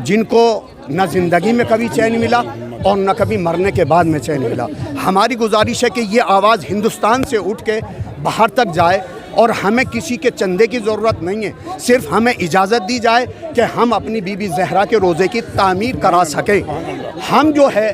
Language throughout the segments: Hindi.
जिनको न ज़िंदगी में कभी चैन मिला और न कभी मरने के बाद में चैन मिला। हमारी गुजारिश है कि ये आवाज़ हिंदुस्तान से उठ के बाहर तक जाए और हमें किसी के चंदे की ज़रूरत नहीं है, सिर्फ हमें इजाज़त दी जाए कि हम अपनी बीबी ज़हरा के रोज़े की तामीर करा सकें। हम जो है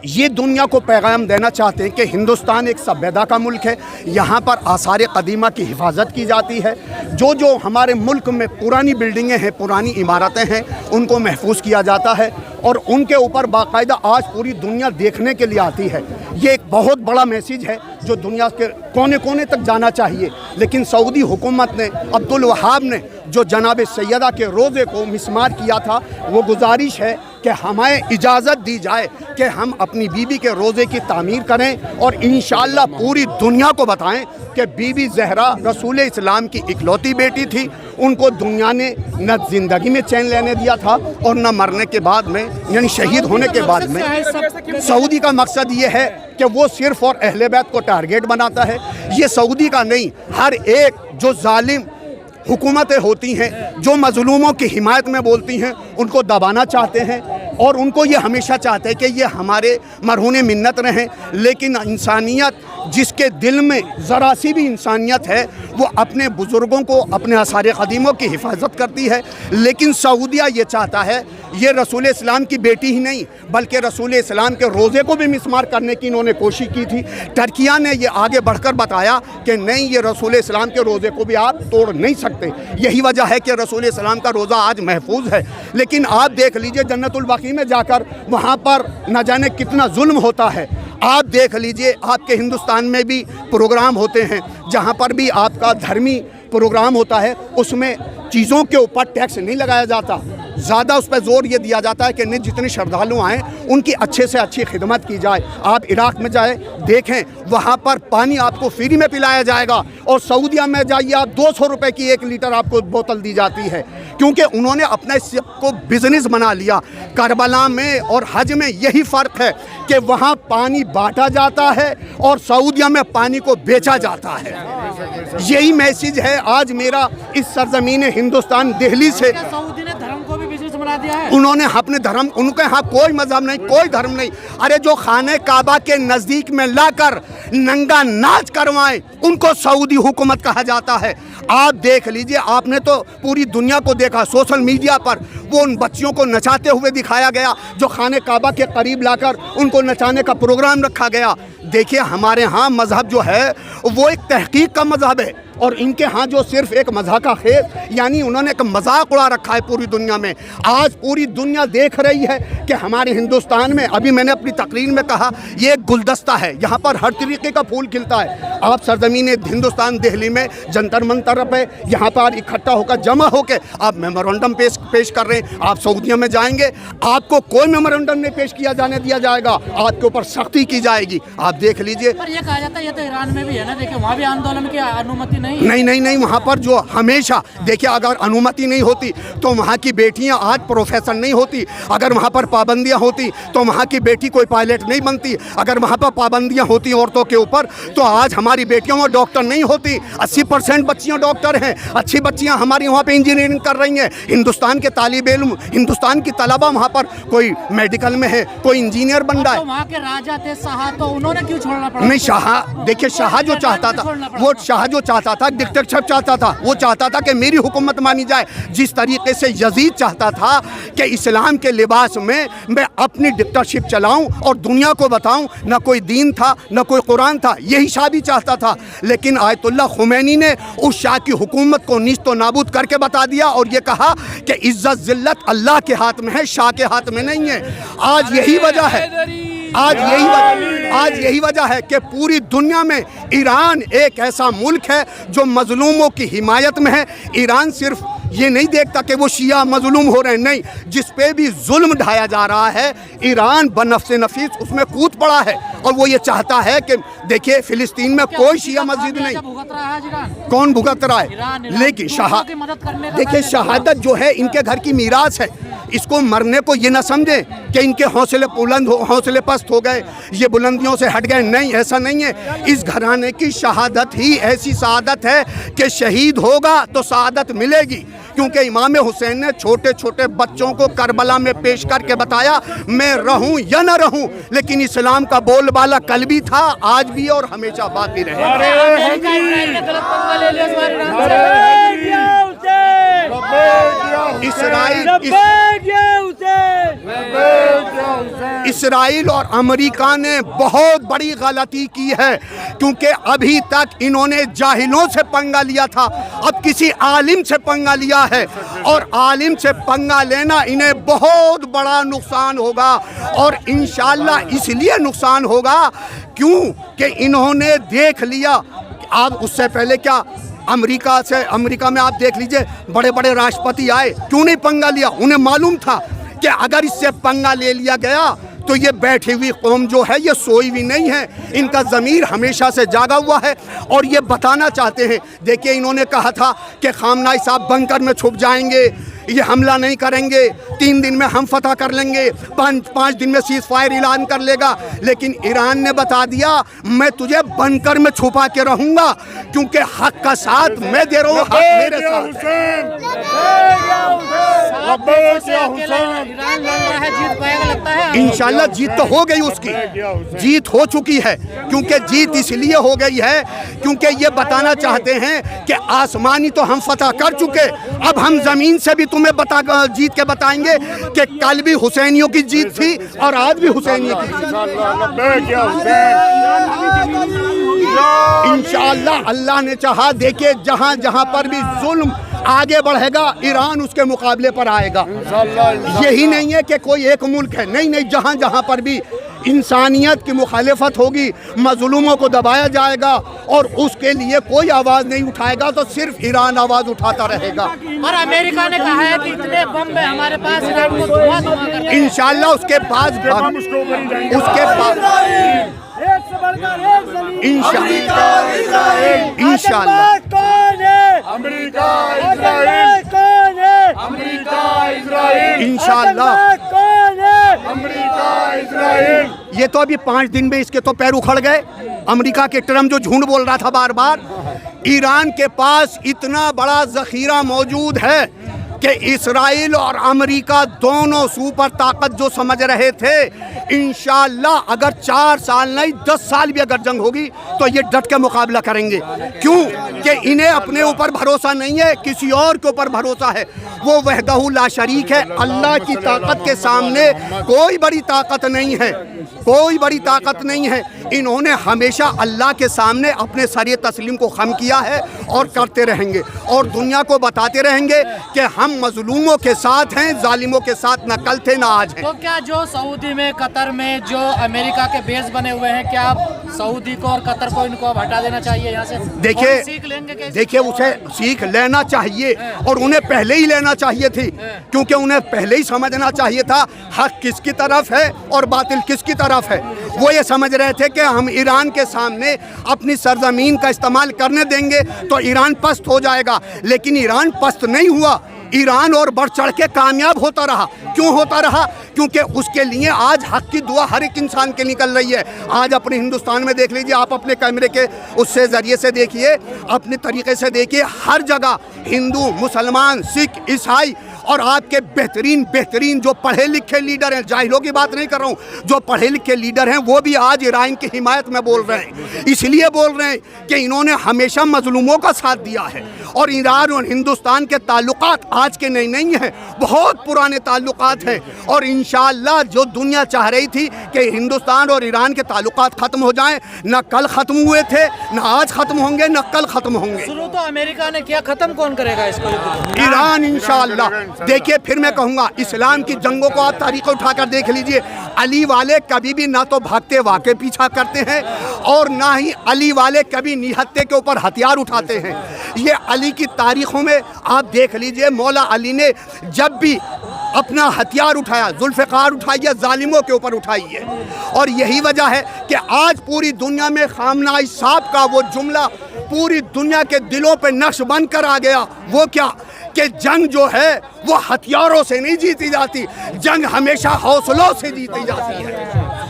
ये दुनिया को पैगाम देना चाहते हैं कि हिंदुस्तान एक सभ्यता का मुल्क है, यहाँ पर आसार कदीमा की हिफाजत की जाती है। जो हमारे मुल्क में पुरानी बिल्डिंगें हैं, पुरानी इमारतें हैं, उनको महफूज किया जाता है और उनके ऊपर बाकायदा आज पूरी दुनिया देखने के लिए आती है। ये एक बहुत बड़ा मैसेज है जो दुनिया के कोने कोने तक जाना चाहिए। लेकिन सऊदी हुकूमत ने, अब्दुल वहाब ने जो जनाब सैयदा के रोज़े को मिसमार किया था, वो गुजारिश है कि हमें इजाज़त दी जाए कि हम अपनी बीबी के रोज़े की तामीर करें और इंशाअल्लाह पूरी दुनिया को बताएं कि बीबी ज़हरा रसूल इस्लाम की इकलौती बेटी थी। उनको दुनिया ने न ज़िंदगी में चैन लेने दिया था और न मरने के बाद में, यानी शहीद होने के बाद में। सऊदी का मकसद ये है कि वो सिर्फ़ और अहले बैत को टारगेट बनाता है। ये सऊदी का नहीं, हर एक जो जालिम हुकूमतें होती हैं, जो मज़लूमों की हिमायत में बोलती हैं, उनको दबाना चाहते हैं और उनको ये हमेशा चाहते हैं कि ये हमारे मरहून मिन्नत रहें। लेकिन इंसानियत, जिसके दिल में ज़रा सी भी इंसानियत है, वो अपने बुज़ुर्गों को, अपने आसार क़दीमों की हिफाजत करती है। लेकिन सऊदिया ये चाहता है, ये रसूल इस्लाम की बेटी ही नहीं बल्कि रसूल इस्लाम के रोज़े को भी मिसमार करने की इन्होंने कोशिश की थी। टर्किया ने ये आगे बढ़कर बताया कि नहीं, ये रसूल इस्लाम के रोज़े को भी आप तोड़ नहीं सकते। यही वजह है कि रसूल इस्लाम का रोज़ा आज महफूज है। लेकिन आप देख लीजिए जन्नतुल बाकी में जाकर, वहाँ पर न जाने कितना जुल्म होता है। आप देख लीजिए, आपके हिंदुस्तान में भी प्रोग्राम होते हैं, जहाँ पर भी आपका धर्मी प्रोग्राम होता है, उसमें चीज़ों के ऊपर टैक्स नहीं लगाया जाता। ज़्यादा उस पर ज़ोर ये दिया जाता है कि नहीं, जितने श्रद्धालु आएँ उनकी अच्छे से अच्छी खिदमत की जाए। आप इराक़ में जाए देखें, वहाँ पर पानी आपको फ्री में पिलाया जाएगा और सऊदिया में जाइए आप 200 रुपये की 1 लीटर आपको बोतल दी जाती है, क्योंकि उन्होंने अपने इसको बिज़नेस बना लिया। करबला में और हज में यही फ़र्क है कि वहाँ पानी बांटा जाता है और सऊदिया में पानी को बेचा जाता है। यही मैसेज है आज मेरा इस सरज़मीन हिंदुस्तान दिल्ली से। सऊदी ने धर्म को भी बिजनेस बना दिया है। उन्होंने अपने धर्म, उनके यहाँ कोई मजहब नहीं, कोई धर्म नहीं। अरे जो खाने काबा के नज़दीक में लाकर नंगा नाच करवाएं, उनको सऊदी हुकूमत कहा जाता है। आप देख लीजिए, आपने तो पूरी दुनिया को देखा, सोशल मीडिया पर वो उन बच्चियों को नचाते हुए दिखाया गया जो खाने काबा के करीब लाकर उनको नचाने का प्रोग्राम रखा गया। देखिए, हमारे यहाँ मज़हब जो है वो एक तहकीक का मज़हब है और इनके यहाँ जो सिर्फ एक मज़ाक का खेल, यानी उन्होंने एक मजाक उड़ा रखा है पूरी दुनिया में। आज पूरी दुनिया देख रही है कि हमारे हिंदुस्तान में, अभी मैंने अपनी तकरीर में कहा, ये एक गुलदस्ता है, यहाँ पर हर तरीके का फूल खिलता है। आप सरजमीन हिंदुस्तान दिल्ली में जंतर मंतर पे यहाँ पर इकट्ठा होकर, जमा होकर आप मेमोरेंडम पेश कर रहे हैं। आप सऊदिया में जाएंगे, आपको कोई मेमोरेंडम नहीं पेश किया जाने दिया जाएगा, आपके ऊपर सख्ती की जाएगी। आप देख लीजिए। पर ये कहा जाता है ये तो ईरान में भी है ना, देखिए वहाँ भी आंदोलन की अनुमति नहीं, वहाँ पर जो हमेशा देखिए, अगर अनुमति नहीं होती तो वहाँ की बेटियाँ आज प्रोफेसर नहीं होती। अगर वहाँ पर पाबंदियाँ होती तो वहाँ की बेटी कोई पायलट नहीं बनती। अगर वहाँ पर पाबंदियाँ होती औरतों के ऊपर तो आज हमारी बेटियों में डॉक्टर नहीं होती। 80% बच्चियाँ डॉक्टर हैं, अच्छी बच्चियाँ हमारी वहाँ पर इंजीनियरिंग कर रही हैं। हिंदुस्तान के तालिब इल्म, हिंदुस्तान की तलबा वहाँ पर कोई मेडिकल में है, कोई इंजीनियर बन रहा है। वहाँ के राजा थे शाह, तो उन्होंने क्यों छोड़ना पड़ा? नहीं, शाह, देखिए शाह जो चाहता था, वो शाह जो चाहता था, डिक्टेटरशिप चाहता था। वो चाहता था कि मेरी हुकूमत मानी जाए। जिस तरीके से यजीद चाहता था कि इस्लाम के लिबास में मैं अपनी डिक्टेटरशिप चलाऊं और दुनिया को बताऊं, न कोई दीन था न कोई कुरान था, यही शाह भी चाहता था। लेकिन आयतुल्लाह खुमैनी ने उस शाह की हुकूमत को नीस्तो नाबूद करके बता दिया और ये कहा कि इज्जत जिल्लत अल्लाह के हाथ में है, शाह के हाथ में नहीं है। आज यही वजह है, आज यही वजह है कि पूरी दुनिया में ईरान एक ऐसा मुल्क है जो मजलूमों की हिमायत में है। ईरान सिर्फ ये नहीं देखता कि वो शिया मजलूम हो रहे हैं, नहीं, जिस पे भी जुल्म ढाया जा रहा है ईरान बनफ्से नफीस उसमें कूद पड़ा है और वो ये चाहता है कि देखिए फिलिस्तीन में कोई शिया मस्जिद नहीं। कौन भुगत रहा है? लेकिन देखिए, शहादत जो है इनके घर की मीरास है। इसको मरने को ये ना समझें कि इनके हौसले पस्त हो गए, ये बुलंदियों से हट गए। नहीं, ऐसा नहीं है। इस घराने की शहादत ही ऐसी शहादत है कि शहीद होगा तो शहादत मिलेगी, क्योंकि इमाम हुसैन ने छोटे छोटे बच्चों को करबला में पेश करके बताया, मैं रहूं या न रहूं, लेकिन इस्लाम का बोलबाला कल भी था, आज भी और हमेशा बाकी इसराइल और अमेरिका ने बहुत बड़ी गलती की है, क्योंकि अभी तक इन्होंने जाहिलों से पंगा लिया था, अब किसी आलिम से पंगा लिया है, और आलिम से पंगा लेना इन्हें बहुत बड़ा नुकसान होगा। और इंशाअल्लाह इसलिए नुकसान होगा क्यों कि इन्होंने देख लिया। आप उससे पहले क्या अमेरिका में आप देख लीजिए, बड़े बड़े राष्ट्रपति आए, क्यों नहीं पंगा लिया? उन्हें मालूम था कि अगर इससे पंगा ले लिया गया तो ये बैठी हुई कौम जो है ये सोई हुई नहीं है, इनका ज़मीर हमेशा से जागा हुआ है और ये बताना चाहते हैं। देखिए, इन्होंने कहा था कि खामनाई साहब बंकर में छुप जाएंगे, ये हमला नहीं करेंगे, 3 दिन में हम फतह कर लेंगे, 5 दिन में सीज़ फायर ऐलान कर लेगा। लेकिन ईरान ने बता दिया, मैं तुझे बंकर में छुपा के रहूँगा, क्योंकि हक का साथ मैं दे रहा हूँ, हक मेरे साथ है। इंशाल्लाह जीत तो हो गई, उसकी जीत हो चुकी है। क्योंकि जीत इसलिए हो गई है क्योंकि ये बताना चाहते हैं कि आसमानी तो हम फतह कर चुके, अब हम ज़मीन से भी तुम्हें जीत के बताएंगे कि कल भी हुसैनियों की जीत थी और आज भी हुसैनियों की जीत। इंशाअल्लाह अल्लाह ने चाहा। देखिए, जहाँ जहाँ पर भी जुल्म आगे बढ़ेगा, ईरान उसके मुकाबले पर आएगा। यही नहीं है कि कोई एक मुल्क है, नहीं नहीं, जहाँ जहाँ पर भी इंसानियत की मुखालिफत होगी, मजलूमों को दबाया जाएगा और उसके लिए कोई आवाज़ नहीं उठाएगा, तो सिर्फ ईरान आवाज़ उठाता रहेगा। और अमेरिका ने कहा है कि इतने बम है हमारे पास, ईरान को धुआं करते हैं। इंशाअल्लाह उसके पास ये तो अभी 5 दिन में इसके तो पैर उखड़ गए। अमेरिका के ट्रम्प जो झूठ बोल रहा था बार बार, ईरान के पास इतना बड़ा ज़ख़ीरा मौजूद है कि इसराइल और अमेरिका दोनों सुपर ताकत जो समझ रहे थे, इंशाअल्लाह अगर 4 साल नहीं 10 साल भी अगर जंग होगी तो ये डट के मुकाबला करेंगे। क्यों कि इन्हें अपने ऊपर भरोसा नहीं है, किसी और के ऊपर भरोसा है। वो वहदहू ला शरीक है, अल्लाह की ताकत के सामने कोई बड़ी ताकत नहीं है, कोई बड़ी ताकत नहीं है। इन्होंने हमेशा अल्लाह के सामने अपने सर तस्लीम को खम किया है और करते रहेंगे, और दुनिया को बताते रहेंगे कि हम मजलूमों के साथ हैं, जालिमों के साथ न कल थे न आज हैं। तो क्या जो सऊदी में, कतर में जो अमेरिका के बेस बने हुए हैं, क्या सऊदी को और कतर को इनको अब हटा देना चाहिए यहाँ से? देखिए, सीख लेंगे कैसे? देखिए, उसे सीख लेना चाहिए और उन्हें पहले ही लेना चाहिए थी, क्योंकि उन्हें पहले ही समझना चाहिए था हक किसकी तरफ है और बातिल किसकी तरफ है। वो ये समझ रहे थे कि हम ईरान के सामने अपनी सरजमीन का इस्तेमाल करने देंगे तो ईरान पस्त हो जाएगा, लेकिन ईरान पस्त नहीं हुआ। ईरान और बढ़ चढ़ के कामयाब होता रहा। क्यों होता रहा? क्योंकि उसके लिए आज हक की दुआ हर एक इंसान के निकल रही है। आज अपने हिंदुस्तान में देख लीजिए, आप अपने कैमरे के उससे ज़रिए से देखिए, अपने तरीके से देखिए, हर जगह हिंदू, मुसलमान, सिख, ईसाई और आपके बेहतरीन जो पढ़े लिखे लीडर हैं, जाहिलों की बात नहीं कर रहा हूँ, जो पढ़े लिखे लीडर हैं वो भी आज ईरान की हिमायत में बोल रहे हैं। इसलिए बोल रहे हैं कि इन्होंने हमेशा मजलूमों का साथ दिया है, और ईरान और हिंदुस्तान के ताल्लुकात आज के नहीं हैं, बहुत पुराने ताल्लुकात हैं। और इंशाअल्लाह जो दुनिया चाह रही थी कि हिंदुस्तान और ईरान के ताल्लुकात ख़त्म हो जाएं, न कल ख़त्म हुए थे, न आज ख़त्म होंगे, न कल ख़त्म होंगे। शुरू तो अमेरिका ने किया, ख़त्म कौन करेगा इसको? ईरान इंशाअल्लाह। देखिए, फिर मैं कहूँगा, इस्लाम की जंगों को आप तारीख उठाकर देख लीजिए, अली वाले कभी भी ना तो भागते वाके पीछा करते हैं और ना ही अली वाले कभी निहत्ते के ऊपर हथियार उठाते हैं। ये अली की तारीखों में आप देख लीजिए, मौला अली ने जब भी अपना हथियार उठाया, जुल्फ़िकार उठाई है, जालिमों के ऊपर उठाई है। और यही वजह है कि आज पूरी दुनिया में खामनाई साहब का वो जुमला पूरी दुनिया के दिलों पे नक्श बन कर आ गया। वो क्या कि जंग जो है वो हथियारों से नहीं जीती जाती, जंग हमेशा हौसलों से जीती जाती है।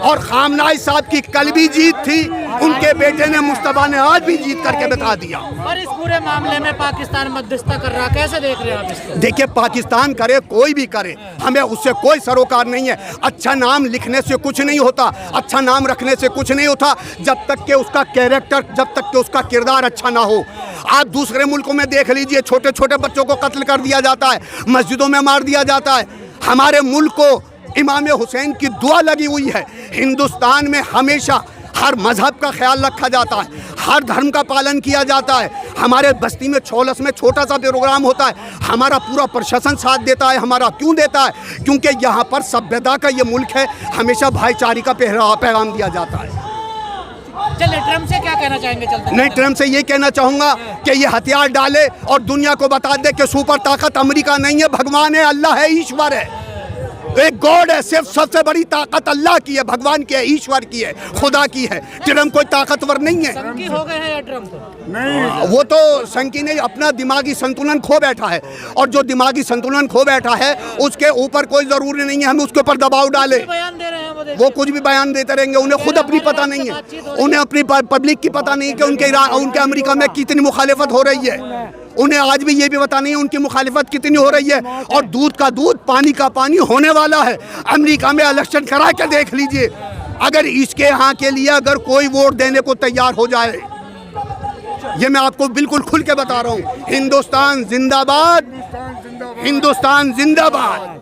और खामनाई साहब की कल भी जीत थी, उनके बेटे ने मुस्तफा ने आज भी जीत करके बता दिया। पर इस पूरे मामले में पाकिस्तान मध्यस्थता कर रहा, कैसे देख रहे हैं आप इसको? देखिए, पाकिस्तान करे कोई भी करे, हमें उससे कोई सरोकार नहीं है। अच्छा नाम लिखने से कुछ नहीं होता, अच्छा नाम रखने से कुछ नहीं होता, जब तक कि उसका कैरेक्टर, जब तक कि उसका किरदार अच्छा ना हो। आप दूसरे मुल्कों में देख लीजिए, छोटे छोटे बच्चों को कत्ल कर दिया जाता है, मस्जिदों में मार दिया जाता है। हमारे मुल्क को इमाम हुसैन की दुआ लगी हुई है। हिंदुस्तान में हमेशा हर मजहब का ख्याल रखा जाता है, हर धर्म का पालन किया जाता है। हमारे बस्ती में छोलस में छोटा सा प्रोग्राम होता है, हमारा पूरा प्रशासन साथ देता है। हमारा क्यों देता है? क्योंकि यहाँ पर सभ्यता का ये मुल्क है, हमेशा भाईचारे का पैगाम दिया जाता है। चलिए, ट्रम्प से क्या कहना चाहेंगे? चलते नहीं, ट्रम्प से ये कहना चाहूँगा कि ये हथियार डाले और दुनिया को बता दे कि सुपर ताकत अमेरिका नहीं है, भगवान है, अल्लाह है, ईश्वर है, एक गॉड है। सिर्फ सबसे बड़ी ताकत अल्लाह की है, भगवान की है, ईश्वर की है, खुदा की है। ट्रम्प कोई ताकतवर नहीं है। संकी हो गए हैं या ट्रम्प? नहीं, वो तो संकी नहीं, अपना दिमागी संतुलन खो बैठा है। और जो दिमागी संतुलन खो बैठा है, उसके ऊपर कोई जरूरी नहीं है हम उसके ऊपर दबाव डाले। बयान दे रहे हैं वो कुछ भी बयान देते रहेंगे, उन्हें खुद अपनी पता नहीं है, उन्हें अपनी पब्लिक की पता नहीं कि उनके अमेरिका में कितनी मुखालिफत हो रही है। उन्हें आज भी ये भी पता नहीं है उनकी मुखालिफत कितनी हो रही है। और दूध का दूध, पानी का पानी होने वाला है। अमेरिका में इलेक्शन करा के देख लीजिए, अगर इसके यहाँ के लिए अगर कोई वोट देने को तैयार हो जाए, ये मैं आपको बिल्कुल खुल के बता रहा हूँ, हिंदुस्तान जिंदाबाद, हिंदुस्तान जिंदाबाद।